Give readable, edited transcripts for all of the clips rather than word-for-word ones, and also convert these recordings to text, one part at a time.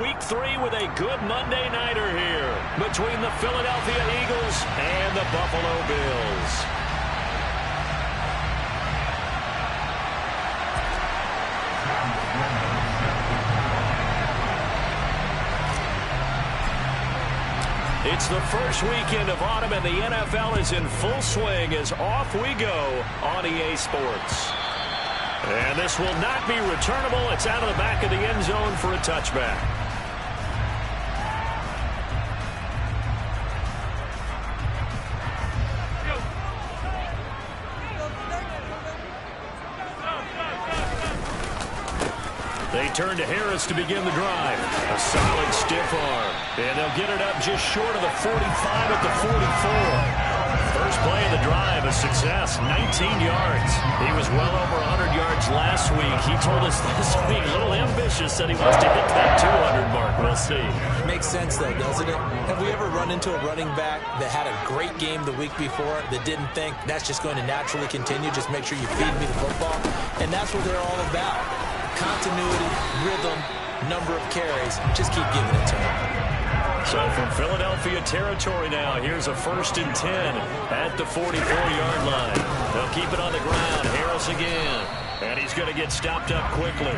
Week 3 with a good Monday nighter here between the Philadelphia Eagles and the Buffalo Bills. It's the first weekend of autumn, and the NFL is in full swing as off we go on EA Sports. And this will not be returnable. It's out of the back of the end zone for a touchback. They turn to Harris to begin the drive. A solid stiff arm. And they'll get it up just short of the 45 at the 44. First play of the drive, a success, 19 yards. He was well over 100 yards last week. He told us this week, a little ambitious, said he wants to hit that 200 mark. We'll see. Makes sense, though, doesn't it? Have we ever run into a running back that had a great game the week before that didn't think that's just going to naturally continue? Just make sure you feed me the football. And that's what they're all about. Continuity, rhythm, number of carries. Just keep giving it to him. So from Philadelphia territory now, here's a 1st and 10 at the 44-yard line. They'll keep it on the ground. Harris again. And he's going to get stopped up quickly.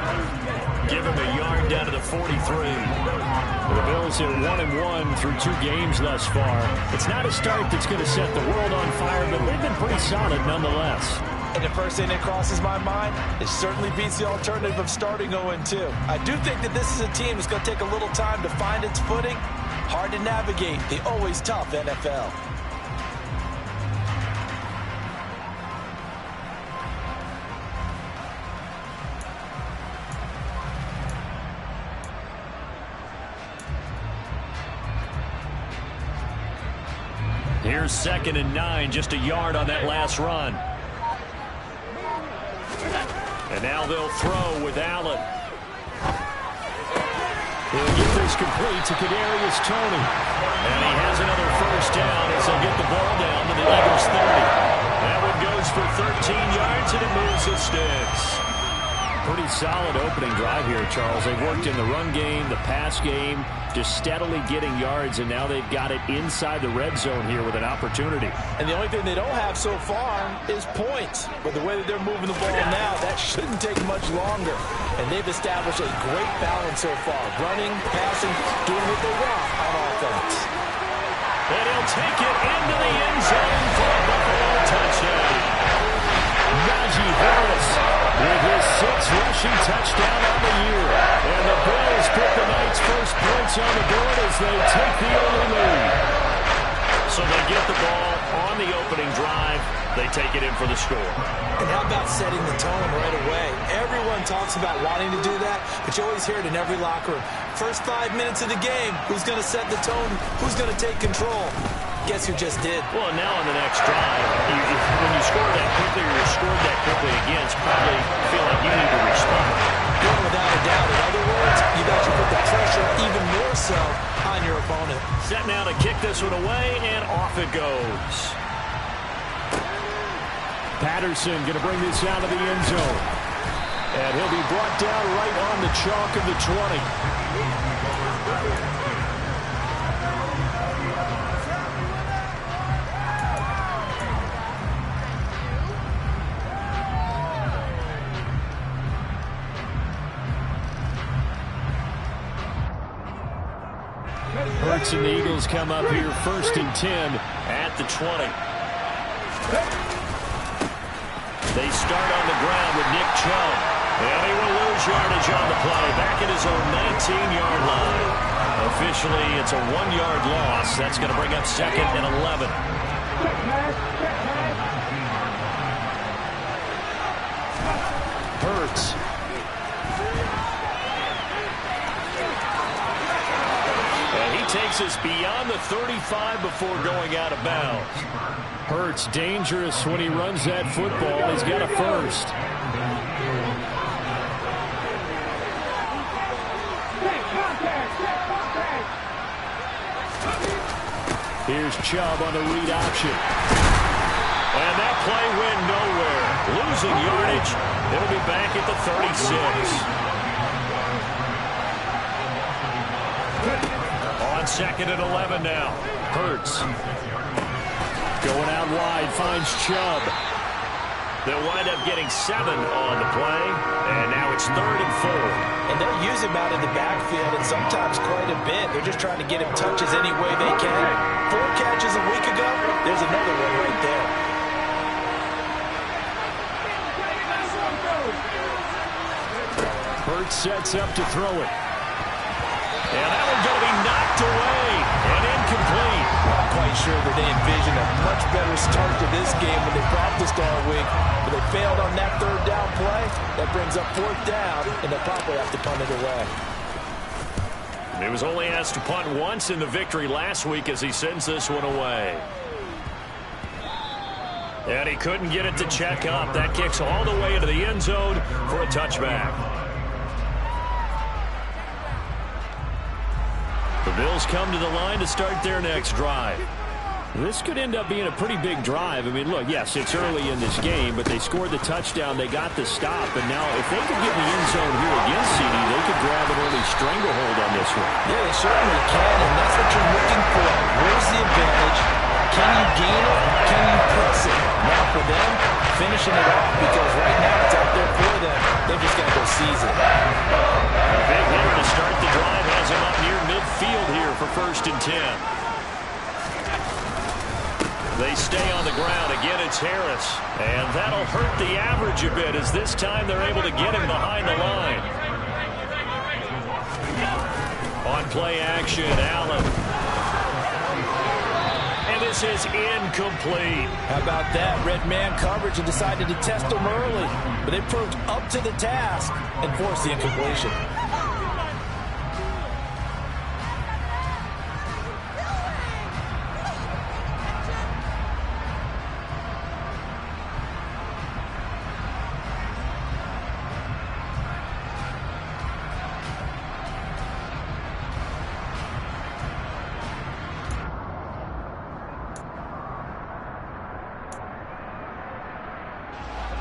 Give him a yard down to the 43. The Bills are 1-1 through 2 games thus far. It's not a start that's going to set the world on fire, but they've been pretty solid nonetheless. And the first thing that crosses my mind, it certainly beats the alternative of starting 0-2. I do think that this is a team that's going to take a little time to find its footing. Hard to navigate the always tough NFL. Here's 2nd and 9, just a yard on that last run. And now they'll throw with Allen. He'll get this complete to Kadarius Toney. And he has another first down as they'll get the ball down to the Eagles 30. That one goes for 13 yards, and it moves the sticks. Pretty solid opening drive here, Charles. They've worked in the run game, the pass game, just steadily getting yards, and now they've got it inside the red zone here with an opportunity. And the only thing they don't have so far is points. But the way that they're moving the ball now, that shouldn't take much longer. And they've established a great balance so far. Running, passing, doing what they want on offense. And he'll take it into the end zone for a Buffalo touchdown. Najee Harris with his 6th rushing touchdown on the year. And the Bills put the night's first points on the board as they take the early lead. So they get the ball on the opening drive. They take it in for the score. And how about setting the tone right away? Everyone talks about wanting to do that, but you always hear it in every locker room. First 5 minutes of the game, who's going to set the tone? Who's going to take control? Guess who just did? Well, now on the next drive, when you score that quickly or you're scored that quickly against, probably feel like you need to respond. Well, without a doubt. In other words, you got to put the pressure even more so on your opponent. Set now to kick this one away, and off it goes. Patterson going to bring this out of the end zone. And he'll be brought down right on the chalk of the 20. Hurts and the Eagles come up here 1st and 10 at the 20. They start on the ground with Nick Chubb. And he will lose yardage on the play. Back at his own 19-yard line. Officially, it's a 1-yard loss. That's going to bring up 2nd and 11. Hurts. And he takes us beyond the 35 before going out of bounds. Hurts dangerous when he runs that football. He's got a first. Here's Chubb on the read option. And that play went nowhere. Losing yardage. It'll be back at the 36. On 2nd and 11 now. Hurts. Going out wide, finds Chubb. They'll wind up getting 7 on the play, and now it's 3rd and 4. And they'll use him out in the backfield, and sometimes quite a bit. They're just trying to get him touches any way they can. 4 catches a week ago, there's another one right there. Hurts sets up to throw it. And that one's going to be knocked away and incomplete. Not quite sure that they envisioned a much better start to this game when they practiced all week. But they failed on that 3rd down play. That brings up 4th down, and they'll probably have to punt it away. He was only asked to punt once in the victory last week as he sends this one away. And he couldn't get it to check up. That kicks all the way into the end zone for a touchback. The Bills come to the line to start their next drive. This could end up being a pretty big drive. I mean, look, yes, it's early in this game, but they scored the touchdown. They got the stop. And now if they could get in the end zone here against CD, they could grab an early stranglehold on this one. Yeah, they certainly can, and that's what you're looking for. Where's the advantage? Can you gain it? Can you press it? Now for them, finishing it off, because right now it's out there for them. They've just got to go seize it. A big hitter to start the drive has him up near midfield here for 1st and 10. They stay on the ground. Again, it's Harris. And that'll hurt the average a bit as this time they're able to get him behind the line. On play action, Allen. And this is incomplete. How about that? Red man coverage and decided to test them early. But they proved up to the task and forced the incompletion.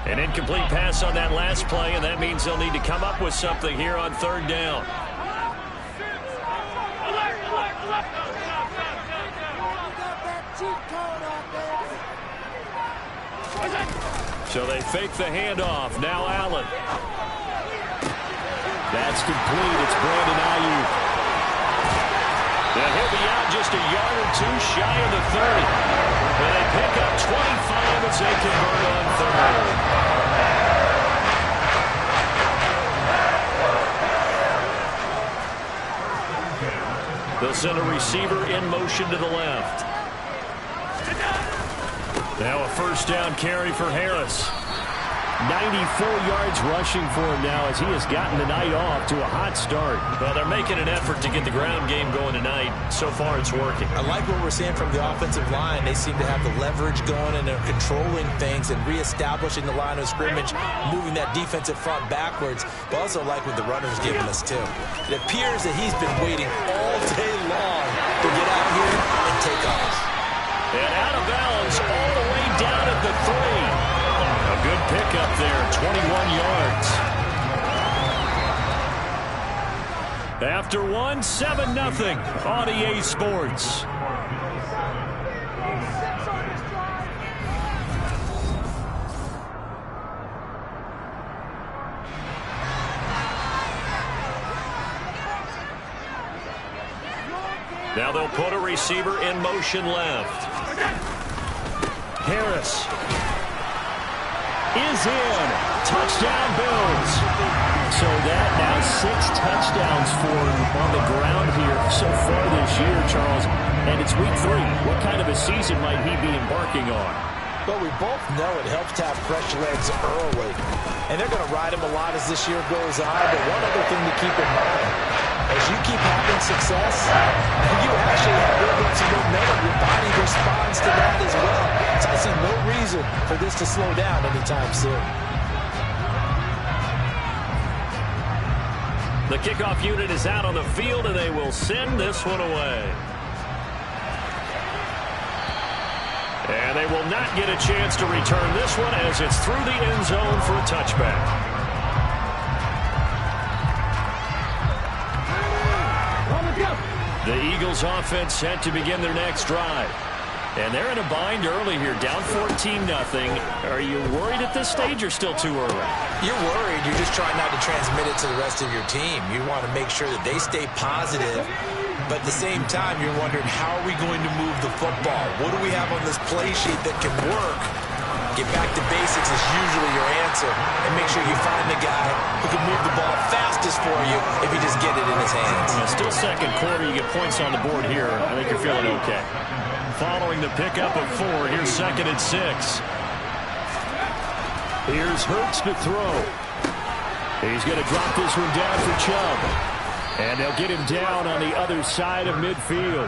An incomplete pass on that last play, and that means they'll need to come up with something here on 3rd down. So they fake the handoff. Now Allen. That's complete. It's Brandon Ayuk. And he'll be out just a yard or 2 shy of the 30. And they pick up 25 as they convert on 3rd. They'll send a receiver in motion to the left. Now a 1st down carry for Harris. 94 yards rushing for him now as he has gotten the night off to a hot start. Well, they're making an effort to get the ground game going tonight. So far, it's working. I like what we're seeing from the offensive line. They seem to have the leverage going, and they're controlling things and reestablishing the line of scrimmage, moving that defensive front backwards. But also like what the runner's giving us, too. It appears that he's been waiting all day long to get out here and take off. And out of bounds all the way down at the 3. A good pickup there, 21 yards. After 1, 7-0 on EA Sports. Now they'll put a receiver in motion left. Harris is in. Touchdown Bills. So that now 6 touchdowns for him on the ground here so far this year, Charles. And it's week 3. What kind of a season might he be embarking on? Well, we both know it helps to have fresh legs early. And they're going to ride him a lot as this year goes on. But one other thing to keep in mind, as you keep having success, you actually have built some momentum. Your body responds to that as well. So I see no reason for this to slow down anytime soon. The kickoff unit is out on the field, and they will send this one away. And they will not get a chance to return this one as it's through the end zone for a touchback. The Eagles offense set to begin their next drive. And they're in a bind early here, down 14-0. Are you worried at this stage or still too early? You're worried. You're just trying not to transmit it to the rest of your team. You want to make sure that they stay positive. But at the same time, you're wondering, how are we going to move the football? What do we have on this play sheet that can work? Get back to basics is usually your answer. And make sure you find the guy who can move the ball fastest for you if you just get it in his hands. Still second quarter, you get points on the board here. I think you're feeling okay. Following the pickup of 4, here's 2nd and 6. Here's Hurts to throw. He's going to drop this one down for Chubb. And they'll get him down on the other side of midfield.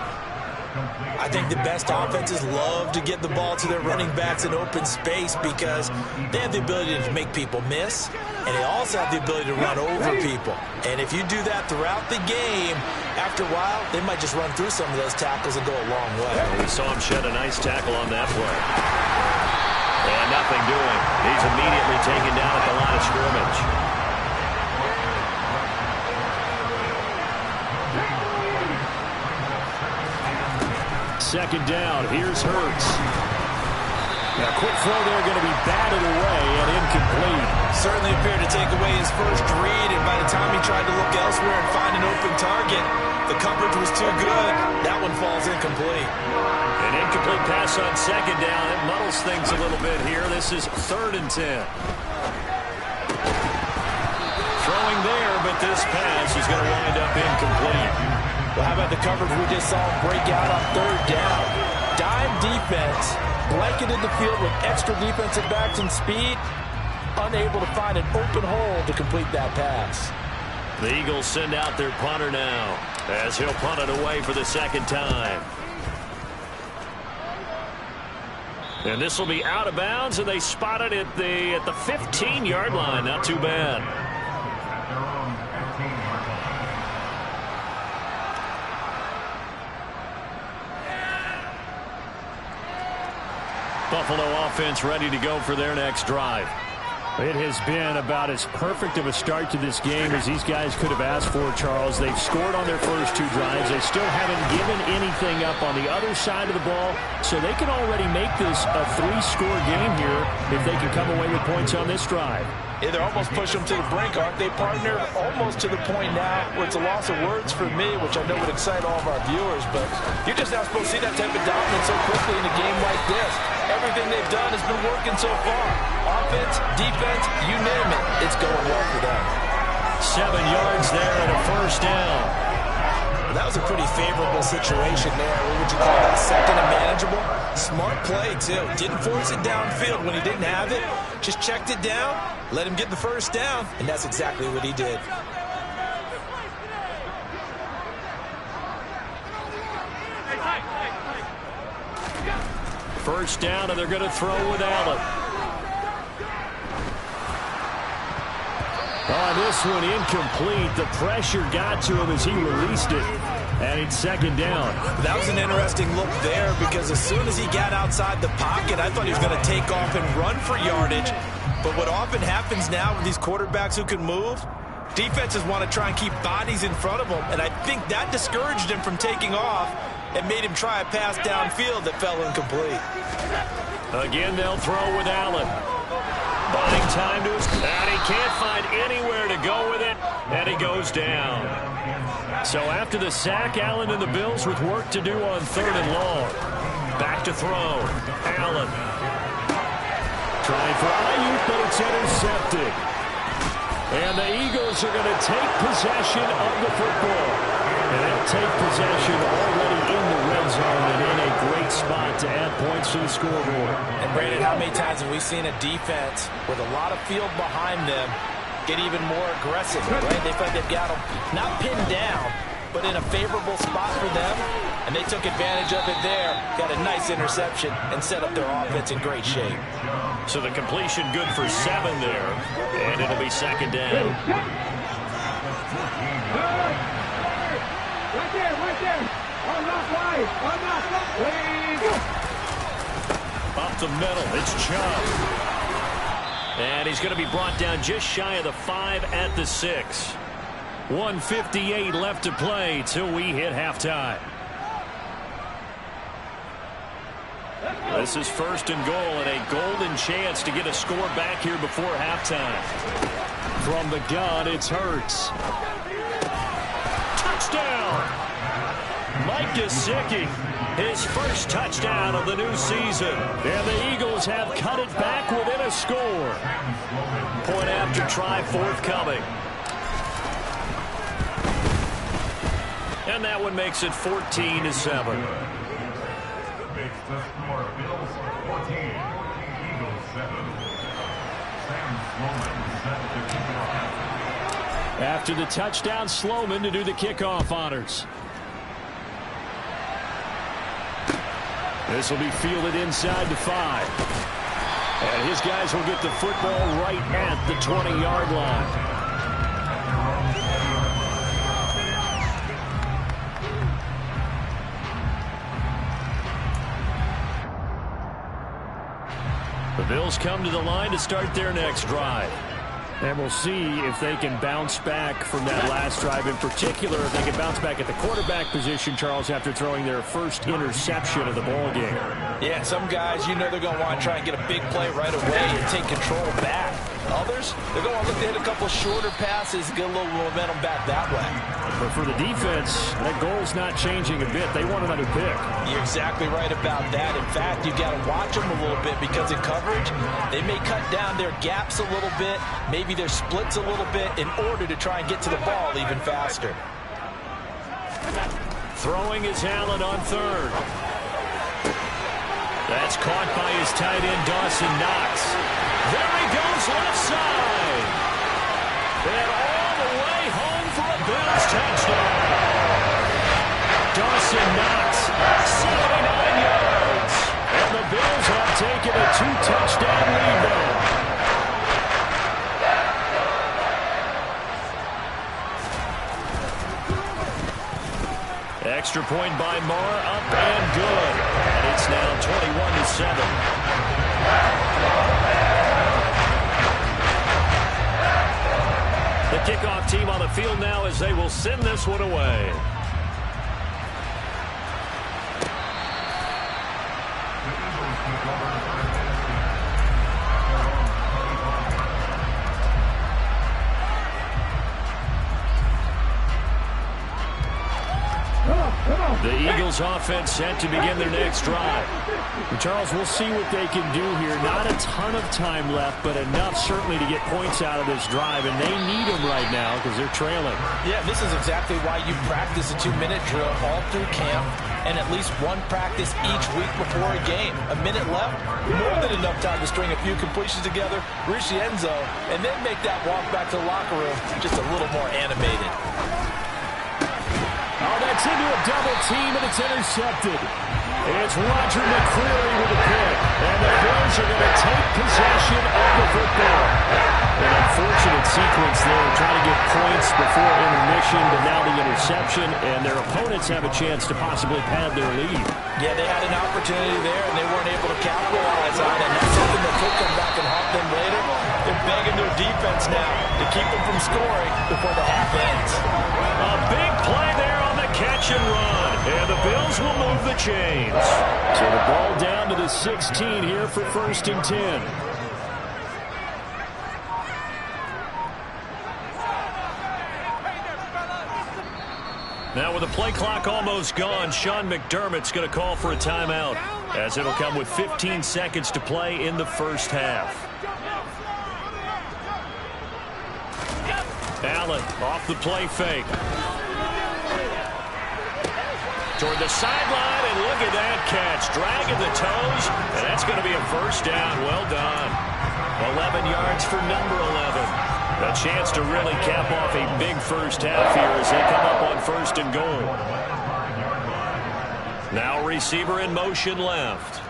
I think the best offenses love to get the ball to their running backs in open space because they have the ability to make people miss, and they also have the ability to run over people. And if you do that throughout the game, after a while, they might just run through some of those tackles and go a long way. We saw him shed a nice tackle on that play. And nothing doing. He's immediately taken down at the line of scrimmage. Second down, here's Hurts. Now, quick throw there, going to be batted away and incomplete. Certainly appeared to take away his first read, and by the time he tried to look elsewhere and find an open target, the coverage was too good. That one falls incomplete. An incomplete pass on second down. It muddles things a little bit here. This is 3rd and 10. Throwing there, but this pass is going to wind up incomplete. Well, how about the coverage we just saw him break out on 3rd down? Dime defense, blanketed the field with extra defensive backs and speed, unable to find an open hole to complete that pass. The Eagles send out their punter now as he'll punt it away for the 2nd time. And this will be out of bounds, and they spot it at the 15-yard line. Not too bad. Buffalo offense ready to go for their next drive. It has been about as perfect of a start to this game as these guys could have asked for, Charles. They've scored on their first 2 drives. They still haven't given anything up on the other side of the ball, so they can already make this a 3-score game here if they can come away with points on this drive. Yeah, they're almost pushing them to the brink, aren't they, partner? Almost to the point now where it's a loss of words for me, which I know would excite all of our viewers, but you're just not supposed to see that type of dominance so quickly in a game like this. Everything they've done has been working so far. Offense, defense, you name it, it's going well for them. 7 yards there and a 1st down. That was a pretty favorable situation there. What would you call that? 2nd and manageable? Smart play, too. Didn't force it downfield when he didn't have it. Just checked it down, let him get the 1st down, and that's exactly what he did. First down, and they're going to throw with Allen. On this one, incomplete. The pressure got to him as he released it. And it's 2nd down. That was an interesting look there because as soon as he got outside the pocket, I thought he was going to take off and run for yardage. But what often happens now with these quarterbacks who can move, defenses want to try and keep bodies in front of them. And I think that discouraged him from taking off and made him try a pass downfield that fell incomplete. Again, they'll throw with Allen. Buying time to his... And he can't find anywhere to go with it, and he goes down. So after the sack, Allen and the Bills with work to do on 3rd and long. Back to throw. Allen. Trying for Ayuk, but it's intercepted. And the Eagles are going to take possession of the football. And they'll take possession already in the red zone and in a great spot to add points to the scoreboard. And Brandon, how many times have we seen a defense with a lot of field behind them get even more aggressive, right? They feel like they've got them not pinned down, but in a favorable spot for them, and they took advantage of it there, got a nice interception, and set up their offense in great shape. So the completion good for 7 there, and it'll be 2nd down. Right there. Unlock wide. Up the middle, it's Chubb. And he's going to be brought down just shy of the 5 at the 6. 1:58 left to play till we hit halftime. This is 1st and goal and a golden chance to get a score back here before halftime. From the gun, it's Hurts. Touchdown! Mike Gesicki, his first touchdown of the new season. And the Eagles have cut it back within a score. Point after try forthcoming. And that one makes it 14-7. After the touchdown, Sloman to do the kickoff honors. This will be fielded inside the 5. And his guys will get the football right at the 20-yard line. The Bills come to the line to start their next drive. And we'll see if they can bounce back from that last drive. In particular, if they can bounce back at the quarterback position, Charles, after throwing their first interception of the ball game. Yeah, some guys, they're going to want to try and get a big play right away and take control back. Others, they're going to look to hit a couple shorter passes, get a little momentum back that way. But for the defense, that goal's not changing a bit. They want another pick. You're exactly right about that. In fact, you've got to watch them a little bit because in coverage, they may cut down their gaps a little bit, maybe their splits a little bit in order to try and get to the ball even faster. Throwing is Allen on 3rd. That's caught by his tight end, Dawson Knox. There he goes, left side. And all the way home for a Bills touchdown. Dawson Knox, 79 yards. And the Bills have taken a 2-touchdown lead now. Extra point by Marr, up and good. And it's now 21-7. The kickoff team on the field now as they will send this one away. The Eagles offense set to begin their next drive. And Charles, we'll see what they can do here. Not a ton of time left, but enough certainly to get points out of this drive, and they need them right now because they're trailing. Yeah, this is exactly why you practice a 2-minute drill all through camp and at least one practice each week before a game. A minute left, more than enough time to string a few completions together, reach the end zone, and then make that walk back to the locker room just a little more animated. Oh, that's into a double team, and it's intercepted. It's Roger McCreary with a pick, and the Bills are going to take possession of the football. An unfortunate sequence there, trying to get points before intermission, but now the interception, and their opponents have a chance to possibly pad their lead. Yeah, they had an opportunity there, and they weren't able to capitalize on it. And that's something that could come back and haunt them later. They're begging their defense now to keep them from scoring before the half ends. A big play there on the catch and run, and the Bills will move the chains. So the ball down to the 16 here for 1st and 10. Now with the play clock almost gone, Sean McDermott's going to call for a timeout, as it'll come with 15 seconds to play in the first half. Allen off the play fake. Toward the sideline, and look at that catch. Dragging the toes, and that's going to be a first down. Well done. 11 yards for number 11. A chance to really cap off a big first half here as they come up on 1st and goal. Now receiver in motion left.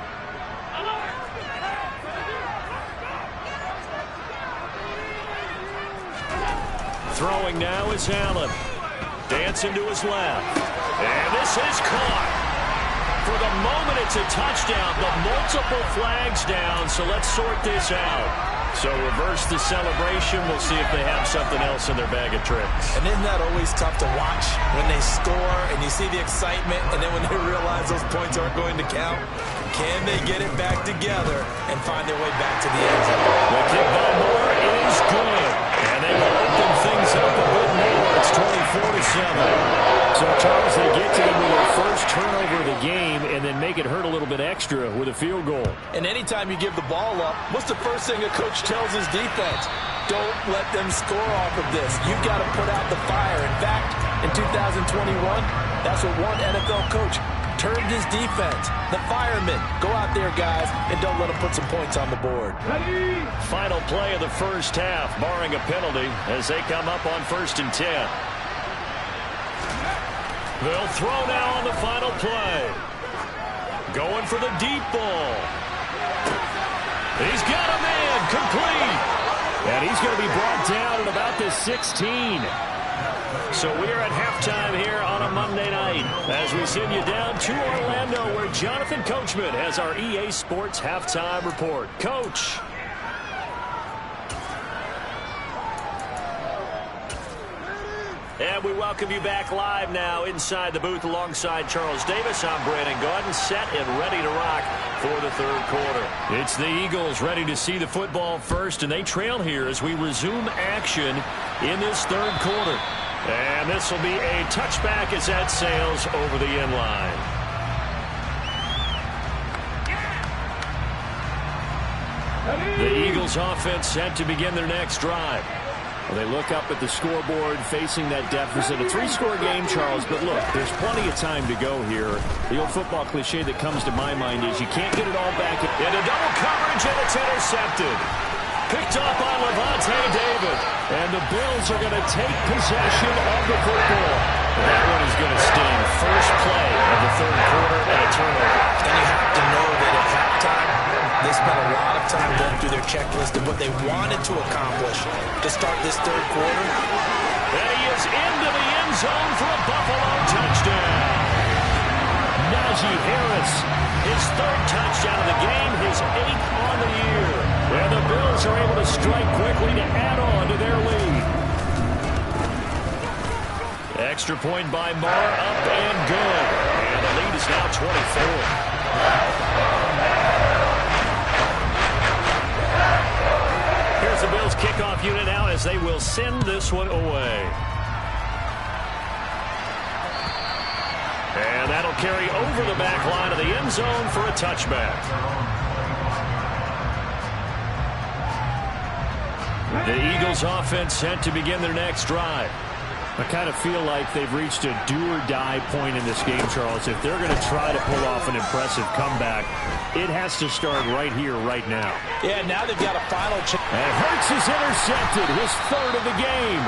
Throwing now is Allen. Dancing to his left. And this is caught. For the moment, it's a touchdown, but multiple flags down, so let's sort this out. So reverse the celebration. We'll see if they have something else in their bag of tricks. And isn't that always tough to watch when they score and you see the excitement, and then when they realize those points aren't going to count? Can they get it back together and find their way back to the end zone? The kick by Moore is good. And they will open things up a bit more. It's 24-7. So, Charles, they get to them with their first turnover of the game and then make it hurt a little bit extra with a field goal. And anytime you give the ball up, what's the first thing a coach tells his defense? Don't let them score off of this. You've got to put out the fire. In fact, in 2021, that's what one NFL coach termed his defense. The firemen. Go out there, guys, and don't let them put some points on the board. Final play of the first half, barring a penalty, as they come up on 1st and 10. They'll throw now on the final play. Going for the deep ball. He's got a man, complete. And he's going to be brought down at about the 16. So we're at halftime here on a Monday night as we send you down to Orlando, where Jonathan Coachman has our EA Sports halftime report. Coach. And we welcome you back live now inside the booth alongside Charles Davis. I'm Brandon Gaudin, set and ready to rock for the third quarter. It's the Eagles ready to see the football first, and they trail here as we resume action in this third quarter. And this will be a touchback as that sails over the end line. The Eagles offense set to begin their next drive. Well, they look up at the scoreboard facing that deficit. A 3-score game, Charles, but look, there's plenty of time to go here. The old football cliche that comes to my mind is you can't get it all back. Into double coverage, and it's intercepted. Picked off by Levante David. And the Bills are going to take possession of the football. That one is going to sting. First play of the third quarter and a turnover. And you have to know that at halftime, they spent a lot of time going through their checklist of what they wanted to accomplish to start this third quarter. And he is into the end zone for a Buffalo touchdown. Najee Harris, his third touchdown of the game, his 8th on the year. And the Bills are able to strike quickly to add on to their lead. Extra point by Moore, up and good. And the lead is now 24. Here's the Bills kickoff unit now as they will send this one away. And that'll carry over the back line of the end zone for a touchback. The Eagles offense set to begin their next drive. I kind of feel like they've reached a do-or-die point in this game, Charles. If they're going to try to pull off an impressive comeback, it has to start right here, right now. Yeah, now they've got a final chance. And Hurts is intercepted, his third of the game.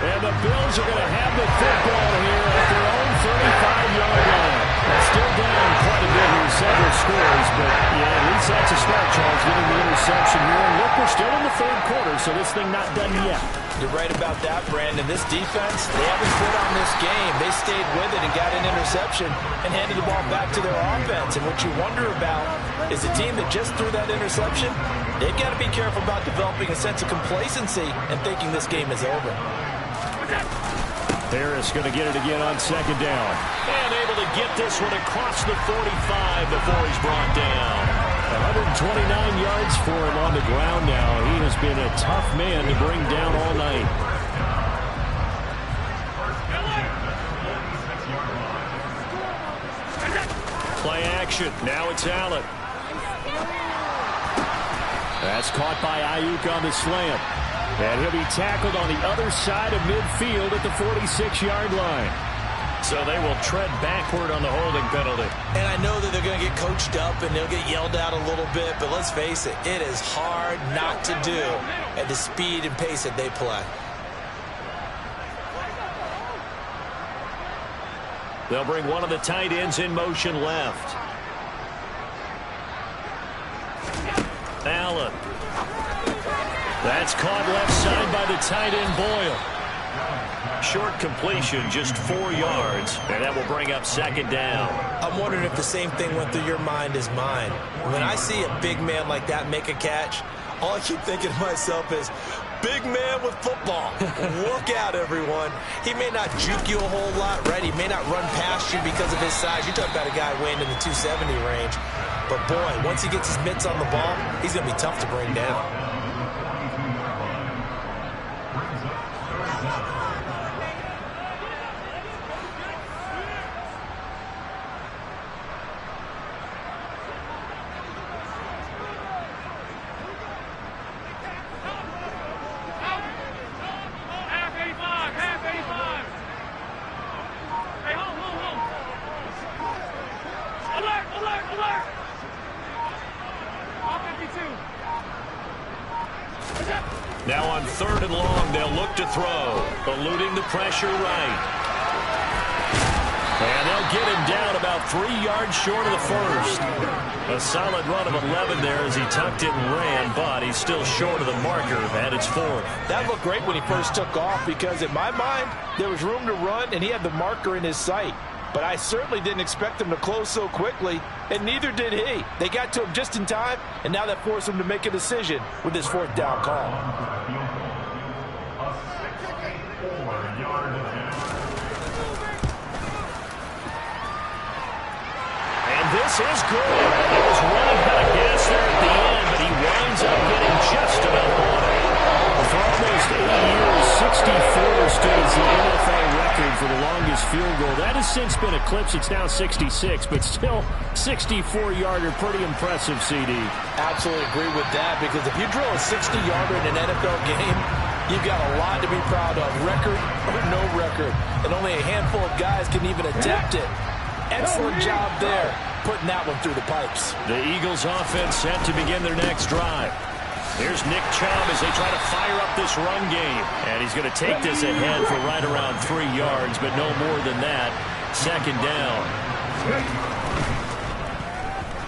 And the Bills are going to have the football here at their own 35-yard line. Still down quite a bit here, several scores, but yeah, at least that's a start, Charles, getting the interception here. And look, we're still in the third quarter, so this thing not done yet. You're right about that, Brandon. This defense, they haven't quit on this game. They stayed with it and got an interception and handed the ball back to their offense. And what you wonder about is a team that just threw that interception, they've got to be careful about developing a sense of complacency and thinking this game is over. Harris going to get it again on second down. And able to get this one across the 45 before he's brought down. 129 yards for him on the ground now. He has been a tough man to bring down all night. Play action. Now it's Allen. That's caught by Ayuk on the slant. And he'll be tackled on the other side of midfield at the 46-yard line. So they will tread backward on the holding penalty. And I know that they're going to get coached up and they'll get yelled at a little bit, but let's face it, it is hard not to do at the speed and pace that they play. They'll bring one of the tight ends in motion left. Allen. That's caught left side by the tight end Boyle. Short completion, just 4 yards, and that will bring up second down. I'm wondering if the same thing went through your mind as mine. When I see a big man like that make a catch, All I keep thinking to myself is, big man with football. Look out, everyone. He may not juke you a whole lot, right? He may not run past you because of his size. You're talking about a guy weighing in the 270 range. But, boy, once he gets his mitts on the ball, he's going to be tough to bring down. Now on 3rd and long, they'll look to throw. Eluding the pressure right. And they'll get him down about 3 yards short of the first. A solid run of 11 there as he tucked it and ran, but he's still short of the marker, and it's 4th. That looked great when he first took off because, in my mind, there was room to run, and he had the marker in his sight. But I certainly didn't expect him to close so quickly, and neither did he. They got to him just in time, and now that forced him to make a decision with his 4th down call. And this is good. He was running out of gas there at the end, but he winds up getting just about one. For almost 8 years, 64 stood as the NFL record for the longest field goal. That has since been eclipsed. It's now 66, but still 64-yarder. Pretty impressive, CD. Absolutely agree with that, because if you drill a 60-yarder in an NFL game, you've got a lot to be proud of, record or no record. And only a handful of guys can even attempt it. Excellent job there, putting that one through the pipes. The Eagles offense set to begin their next drive. Here's Nick Chubb as they try to fire up this run game. And he's going to take this ahead for right around 3 yards, but no more than that. 2nd down.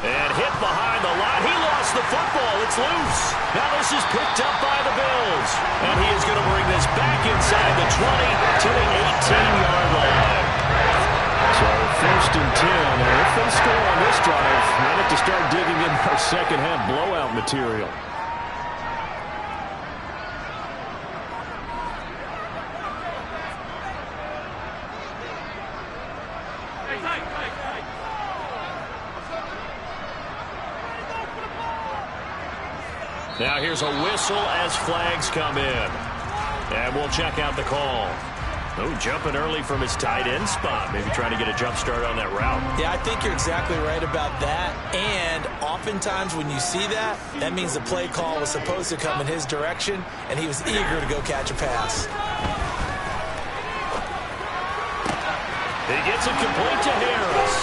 And hit behind the line. He lost the football. It's loose. Now this is picked up by the Bills. And he is going to bring this back inside the 20 to the 18-yard line. So 1st and 10. And if they score on this drive, we have to start digging in our second-half blowout material. Now here's a whistle as flags come in. And we'll check out the call. Oh, jumping early from his tight end spot. Maybe trying to get a jump start on that route. Yeah, I think you're exactly right about that. And oftentimes when you see that, that means the play call was supposed to come in his direction, and he was eager to go catch a pass. He gets it complete to Harris.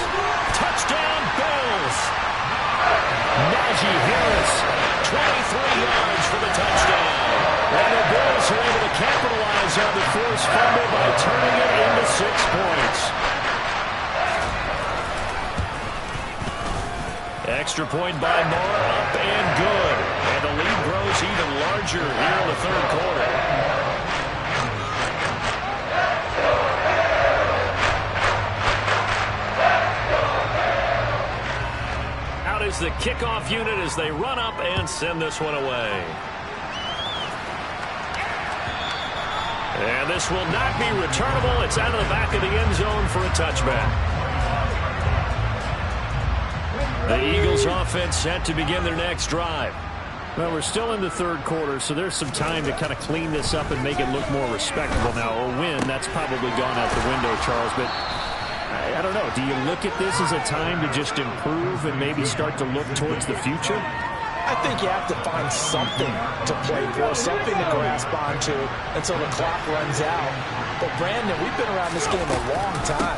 Touchdown, Bills. Najee Harris, 23 yards for the touchdown. And the Bills are able to capitalize on the forced fumble by turning it into 6 points. Extra point by Moore, up and good. And the lead grows even larger here in the 3rd quarter. Out is the kickoff unit as they run up and send this one away. And this will not be returnable. It's out of the back of the end zone for a touchback. The Eagles offense set to begin their next drive. Well, we're still in the 3rd quarter, so there's some time to kind of clean this up and make it look more respectable now. A win, that's probably gone out the window, Charles, but I don't know. Do you look at this as a time to just improve and maybe start to look towards the future? I think you have to find something to play for, something to grasp onto until the clock runs out. But, Brandon, we've been around this game a long time.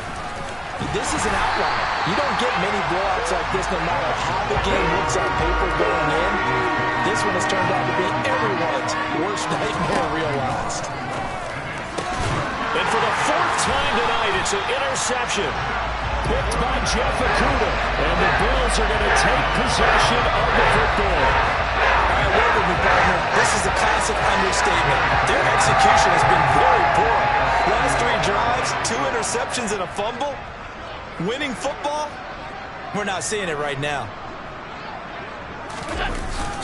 This is an outlier. You don't get many blowouts like this no matter how the game looks on paper going in. This one has turned out to be everyone's worst nightmare realized. And for the 4th time tonight, it's an interception. Picked by Jeff Okudah. And the Bills are going to take possession of the football. All right, work with me, partner. This is a classic understatement. Their execution has been very poor. Last 3 drives, 2 interceptions and a fumble. Winning football? We're not seeing it right now.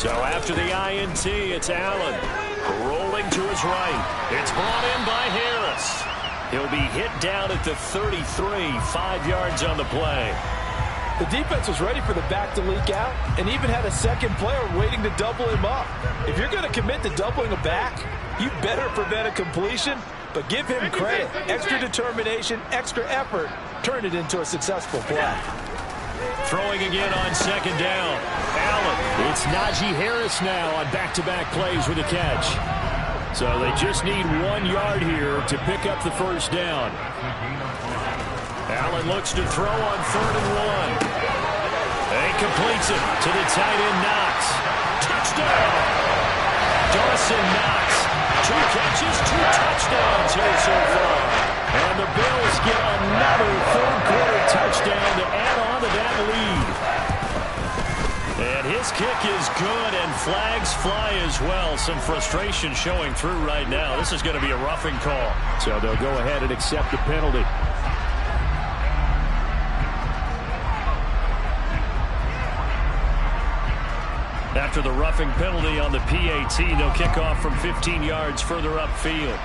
So after the INT, it's Allen. Rolling to his right. It's brought in by Harris. He'll be hit down at the 33, 5 yards on the play. The defense was ready for the back to leak out and even had a second player waiting to double him up. If you're going to commit to doubling a back, you better prevent a completion, but give him credit. Extra determination, extra effort, turn it into a successful play. Throwing again on second down. Allen. It's Najee Harris now on back-to-back plays with a catch. So they just need 1 yard here to pick up the first down. Allen looks to throw on 3rd and 1. And completes it to the tight end, Knox. Touchdown! Dawson Knox. 2 catches, 2 touchdowns here so far. And the Bills get another third-quarter touchdown to add on to that lead. And his kick is good, and flags fly as well. Some frustration showing through right now. This is going to be a roughing call. So they'll go ahead and accept the penalty. After the roughing penalty on the PAT, they'll kick off from 15 yards further upfield.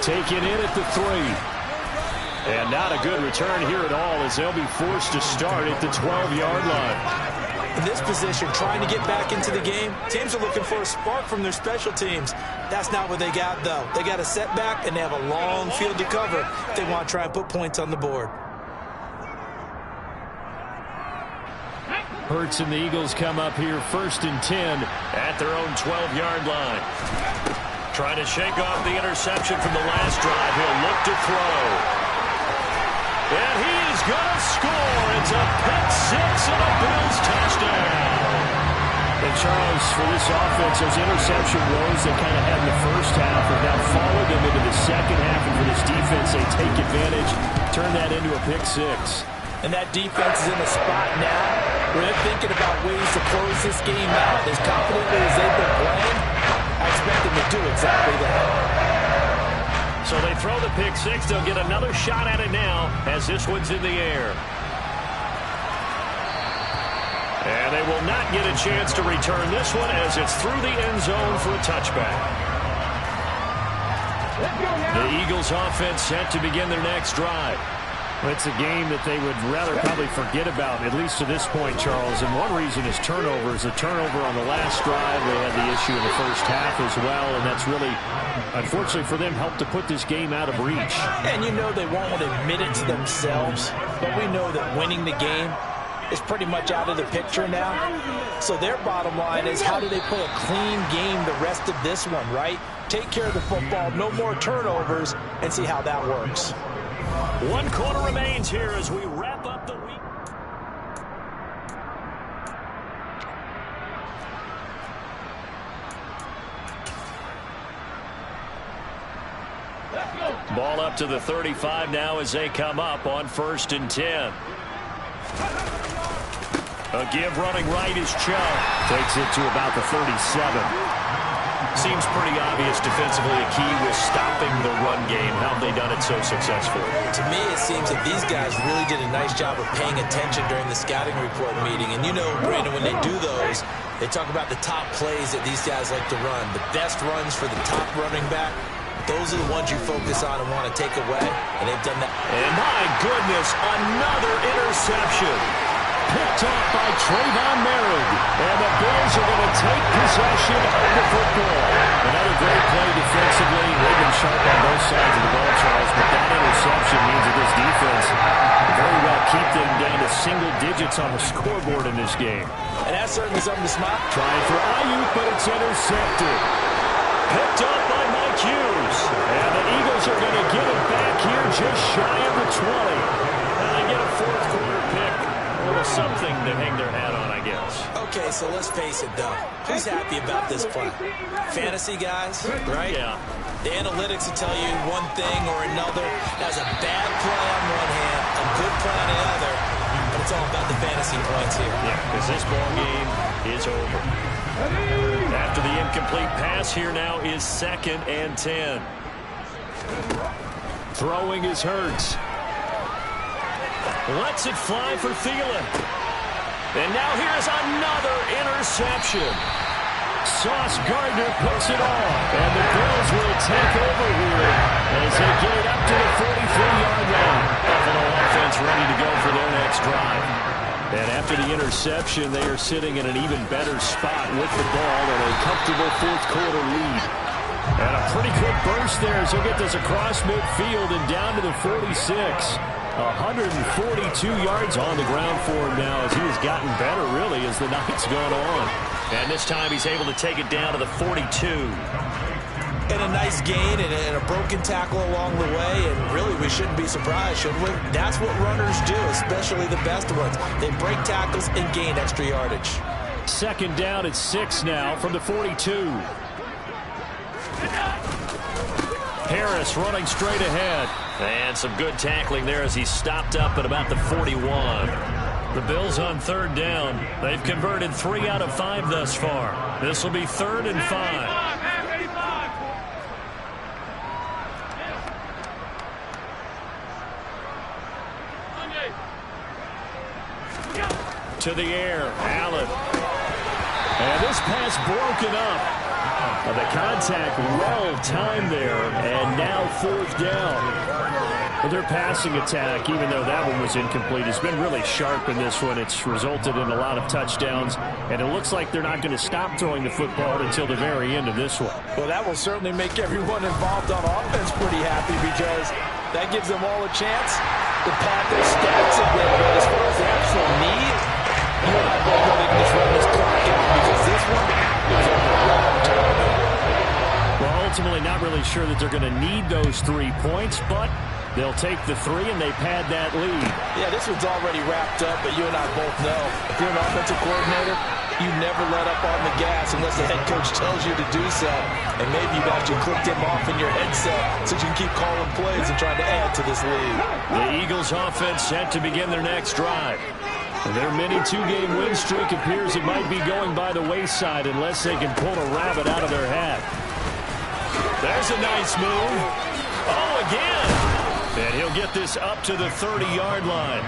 Taken in at the 3. And not a good return here at all, as they'll be forced to start at the 12-yard line. In this position, trying to get back into the game, teams are looking for a spark from their special teams. That's not what they got, though. They got a setback, and they have a long field to cover if they want to try and put points on the board. Hurts and the Eagles come up here 1st and 10 at their own 12-yard line. Trying to shake off the interception from the last drive. He'll look to throw. And he's going to score. It's a pick 6 and a Bills touchdown. And Charles, for this offense, those interception woes they kind of had in the first half have now followed them into the second half. And for this defense, they take advantage, turn that into a pick 6. And that defense is in a spot now where they're thinking about ways to close this game out as confidently as they've been playing. I expect them to do exactly that. So they throw the pick 6. They'll get another shot at it now as this one's in the air. And they will not get a chance to return this one as it's through the end zone for a touchback. The Eagles offense set to begin their next drive. It's a game that they would rather probably forget about, at least to this point, Charles. And one reason is turnovers. A turnover on the last drive. They had the issue in the first half as well, and that's really, unfortunately for them, helped to put this game out of reach. And you know they won't admit it to themselves, but we know that winning the game is pretty much out of the picture now. So their bottom line is, how do they play a clean game the rest of this one, right? Take care of the football, no more turnovers, and see how that works. 1 quarter remains here as we wrap up the week. Ball up to the 35 now as they come up on 1st and 10. A give running right is Chubb. Takes it to about the 37. Seems pretty obvious defensively a key was stopping the run game. How have they done it so successfully? To me, it seems that these guys really did a nice job of paying attention during the scouting report meeting. And you know, Brandon, when they do those, they talk about the top plays that these guys like to run. The best runs for the top running back, those are the ones you focus on and want to take away. And they've done that. And my goodness, another interception. Picked off by Trayvon Merritt. And the Bills are going to take possession of the football. Another great play defensively. They've been sharp on both sides of the ball, Charles. But that interception means that this defense very well keep them down to single digits on the scoreboard in this game. And that's certainly something to smile. Trying for Ayuk, but it's intercepted. Picked up by Mike Hughes. And the Eagles are going to get it back here just shy of the 20. And they get a 4th quarter pick. A little something to hang their hat on, I guess. Okay, so let's face it, though. Who's happy about this play? Fantasy guys, right? Yeah. The analytics will tell you one thing or another. That was a bad play on one hand, a good play on the other, but it's all about the fantasy points here. Yeah, because this ball game is over. After the incomplete pass, here now is 2nd and 10. Throwing is Hurts. Lets it fly for Thielen. And now here's another interception. Sauce Gardner puts it on. And the Bills will take over here as they get it up to the 43-yard line. Buffalo offense ready to go for their next drive. And after the interception, they are sitting in an even better spot with the ball and a comfortable fourth-quarter lead. And a pretty quick burst there as he'll get this across midfield and down to the 46. 142 yards on the ground for him now as he has gotten better, really, as the night's gone on. And this time he's able to take it down to the 42. And a nice gain and a broken tackle along the way, and really we shouldn't be surprised, should we? That's what runners do, especially the best ones. They break tackles and gain extra yardage. Second down at 6 now from the 42. Harris running straight ahead. And some good tackling there as he stopped up at about the 41. The Bills on third down. They've converted 3 out of 5 thus far. This will be 3rd and 5. To the air, Allen. And this pass broken up. The contact well timed there, and now 4th down. But their passing attack, even though that one was incomplete, has been really sharp in this one. It's resulted in a lot of touchdowns, and it looks like they're not going to stop throwing the football until the very end of this one. Well, that will certainly make everyone involved on offense pretty happy because that gives them all a chance to pad their stats a bit. But as far as the actual need, you and I both know they can just run this clock out because this one is over a long time. Well, ultimately not really sure that they're going to need those 3 points, but they'll take the 3 and they pad that lead. Yeah, this one's already wrapped up, but you and I both know if you're an offensive coordinator, you never let up on the gas unless the head coach tells you to do so. And maybe you've actually clicked him off in your headset so you can keep calling plays and trying to add to this lead. The Eagles offense set to begin their next drive. Their mini 2-game win streak appears it might be going by the wayside unless they can pull a rabbit out of their hat. There's a nice move. Oh, again. And he'll get this up to the 30-yard line.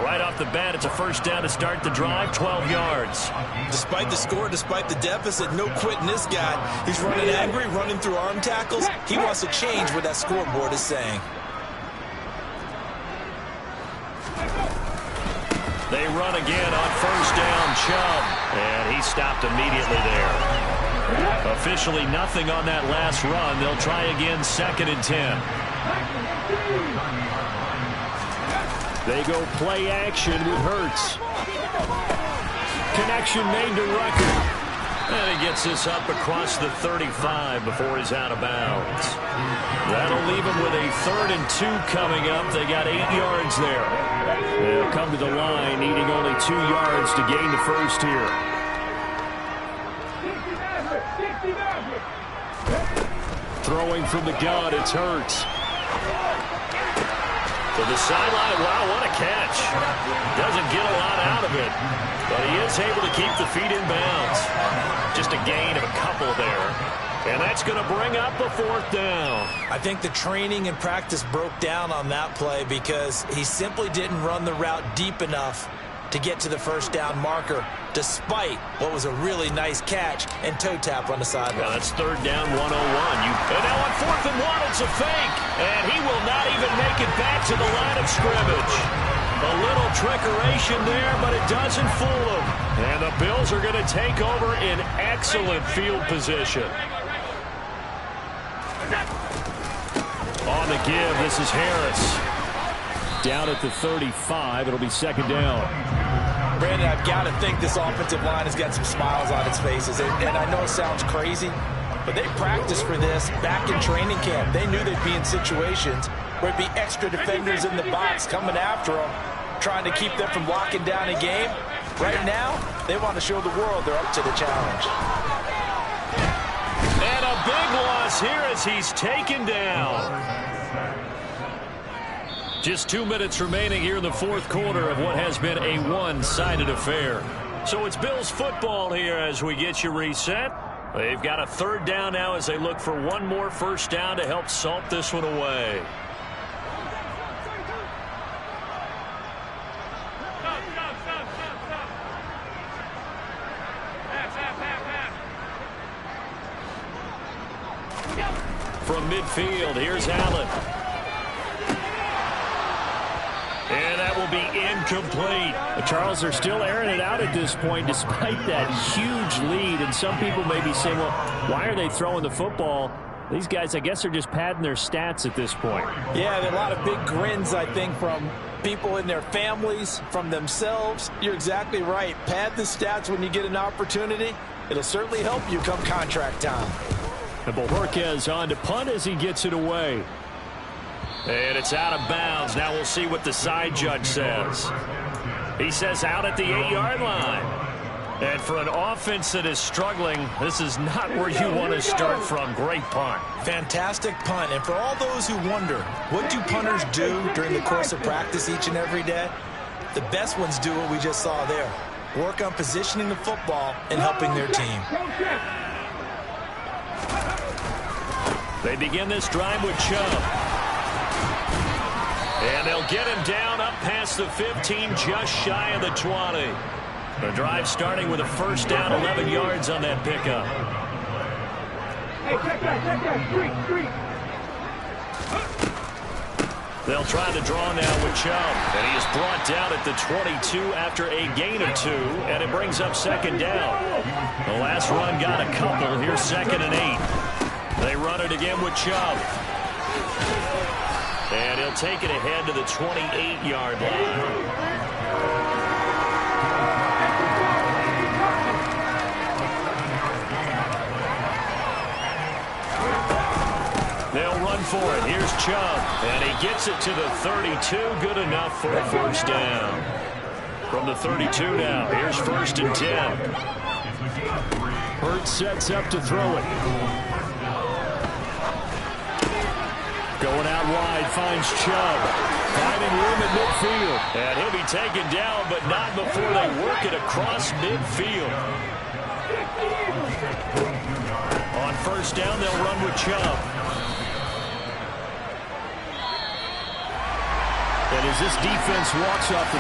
Right off the bat, it's a first down to start the drive, 12 yards. Despite the score, despite the deficit, no quitting this guy. He's running angry, running through arm tackles. He wants to change what that scoreboard is saying. They run again on first down, Chubb. And he stopped immediately there. Officially nothing on that last run. They'll try again, 2nd and 10. They go play action with Hurts. Connection made to Rucker. And he gets this up across the 35 before he's out of bounds. That'll leave him with a 3rd and 2 coming up. They got 8 yards there. They'll come to the line, needing only 2 yards to gain the first here. Throwing from the gun, it's Hurts. To the sideline, wow, what a catch. Doesn't get a lot out of it, but he is able to keep the feet in bounds. Just a gain of a couple there. And that's going to bring up a 4th down. I think the training and practice broke down on that play because he simply didn't run the route deep enough to get to the first down marker, despite what was a really nice catch and toe tap on the sideline. Well, that's 3rd down, 101. And now on 4th and 1, it's a fake. And he will not even make it back to the line of scrimmage. A little trickeration there, but it doesn't fool him. And the Bills are going to take over in excellent field position. On the give, this is Harris. Down at the 35, it'll be 2nd down. Brandon, I've got to think this offensive line has got some smiles on its faces. And I know it sounds crazy, but they practiced for this back in training camp. They knew they'd be in situations where it'd be extra defenders in the box coming after them, trying to keep them from locking down a game. Right now, they want to show the world they're up to the challenge. And a big loss here as he's taken down. Just 2 minutes remaining here in the 4th quarter of what has been a one-sided affair. So it's Bills football here as we get you reset. They've got a 3rd down now as they look for one more first down to help salt this one away. from midfield. Here's Allen. And that will be incomplete. Charles, they're still airing it out at this point despite that huge lead. And some people may be saying, well, why are they throwing the football? These guys, I guess, are just padding their stats at this point. Yeah, there are a lot of big grins, I think, from people in their families, from themselves. You're exactly right. Pad the stats when you get an opportunity. It'll certainly help you come contract time. And Bojorquez on to punt as he gets it away. And it's out of bounds. Now we'll see what the side judge says. He says out at the 8-yard line. And for an offense that is struggling, this is not where you want to start from. Great punt. Fantastic punt. And for all those who wonder, what do punters do during the course of practice each and every day? The best ones do what we just saw there. Work on positioning the football and helping their team. They begin this drive with Chubb. And they'll get him down up past the 15, just shy of the 20. The drive starting with a first down, 11 yards on that pickup. Hey, check that, street. They'll try the draw now with Chubb. And he is brought down at the 22 after a gain of 2, and it brings up second down. The last run got a couple. Here's 2nd and 8. They run it again with Chubb. And he'll take it ahead to the 28-yard line. They'll run for it. Here's Chubb. And he gets it to the 32. Good enough for a first down. From the 32 now. Here's 1st and 10. Hurts sets up to throw it. Going out wide, finds Chubb. Finding room at midfield. And he'll be taken down, but not before they work it across midfield. On first down, they'll run with Chubb. And as this defense walks off the